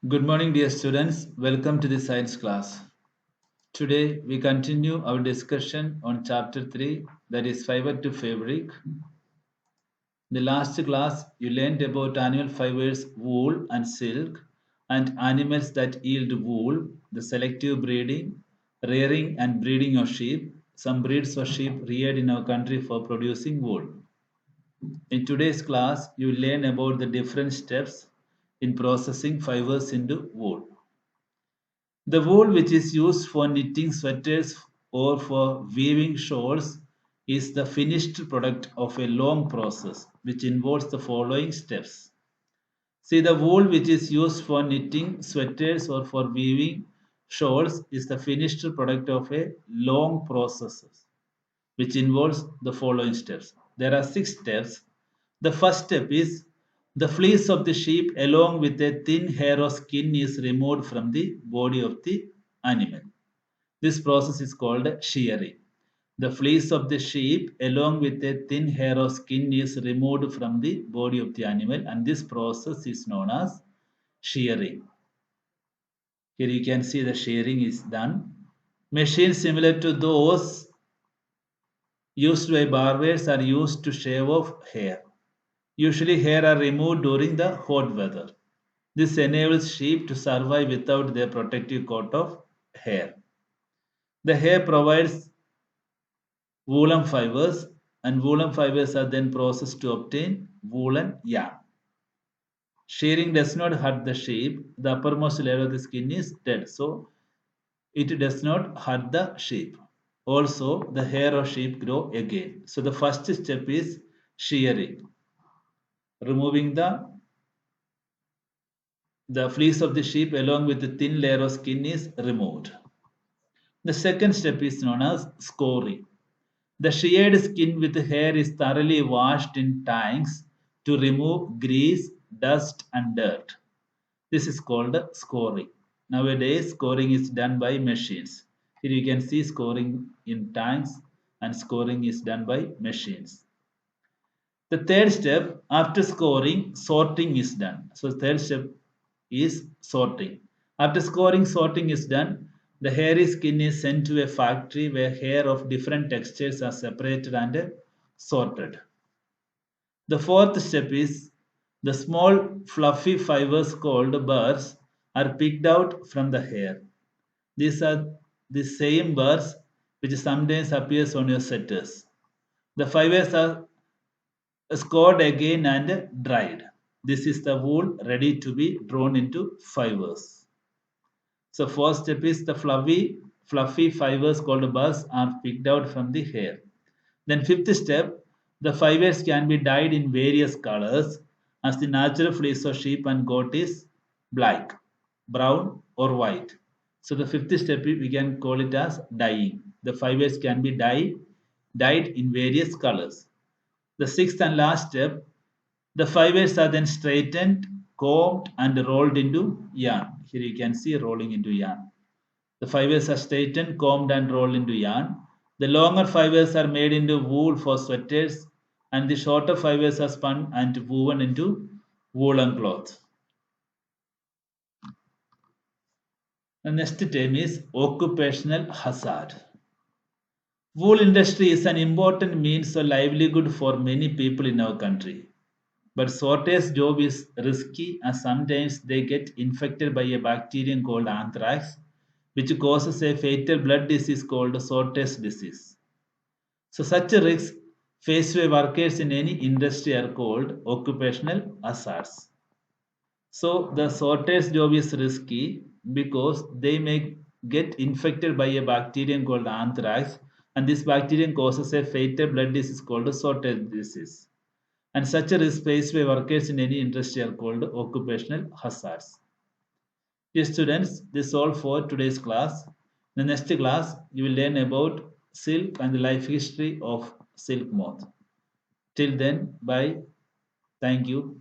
Good morning, dear students. Welcome to the science class. Today, we continue our discussion on chapter 3, that is fiber to fabric. In the last class, you learned about animal fibers, wool and silk, and animals that yield wool, the selective breeding, rearing and breeding of sheep. Some breeds of sheep reared in our country for producing wool. In today's class, you will learn about the different steps in processing fibers into wool. The wool which is used for knitting sweaters or for weaving shawls is the finished product of a long process which involves the following steps. See, the wool which is used for knitting sweaters or for weaving shawls is the finished product of a long process which involves the following steps. There are 6 steps. The first step is the fleece of the sheep along with a thin hair or skin is removed from the body of the animal. This process is called shearing. The fleece of the sheep along with a thin hair or skin is removed from the body of the animal, and this process is known as shearing. Here you can see the shearing is done. Machines similar to those used by barbers are used to shave off hair. Usually, hair are removed during the hot weather. This enables sheep to survive without their protective coat of hair. The hair provides woolen fibers, and woolen fibers are then processed to obtain woolen yarn. Shearing does not hurt the sheep. The uppermost layer of the skin is dead, so it does not hurt the sheep. Also, the hair of sheep grow again. So the first step is shearing, removing the fleece of the sheep along with the thin layer of skin is removed. The second step is known as scoring. The sheared skin with hair is thoroughly washed in tanks to remove grease, dust, and dirt. This is called scoring. Nowadays, scoring is done by machines. Here you can see scoring in tanks, and scoring is done by machines. The third step, after scoring, sorting is done. So, third step is sorting. After scoring, sorting is done. The hairy skin is sent to a factory where hair of different textures are separated and sorted. The fourth step is the small fluffy fibers called burrs are picked out from the hair. These are the same burrs which sometimes appears on your setters. The fibers are scored again and dried. This is the wool ready to be drawn into fibers. So first step is the fluffy fibers called burrs are picked out from the hair. Then fifth step, the fibers can be dyed in various colors as the natural fleece of sheep and goat is black, brown or white. So the fifth step we can call it as dyeing. The fibers can be dyed in various colors. The sixth and last step, the fibers are then straightened, combed, and rolled into yarn. Here you can see rolling into yarn. The fibers are straightened, combed, and rolled into yarn. The longer fibers are made into wool for sweaters, and the shorter fibers are spun and woven into woolen cloth. The next term is occupational hazard. Wool industry is an important means of livelihood for many people in our country. But sorter's job is risky as sometimes they get infected by a bacterium called anthrax, which causes a fatal blood disease called sorter's disease. So such risks faced by workers in any industry are called occupational hazards. So the sorter's job is risky because they may get infected by a bacterium called anthrax, and this bacterium causes a fatal blood disease called sorter's disease. And such a risk faced by workers in any industry are called occupational hazards. Dear students, this is all for today's class. In the next class, you will learn about silk and the life history of silk moth. Till then, bye. Thank you.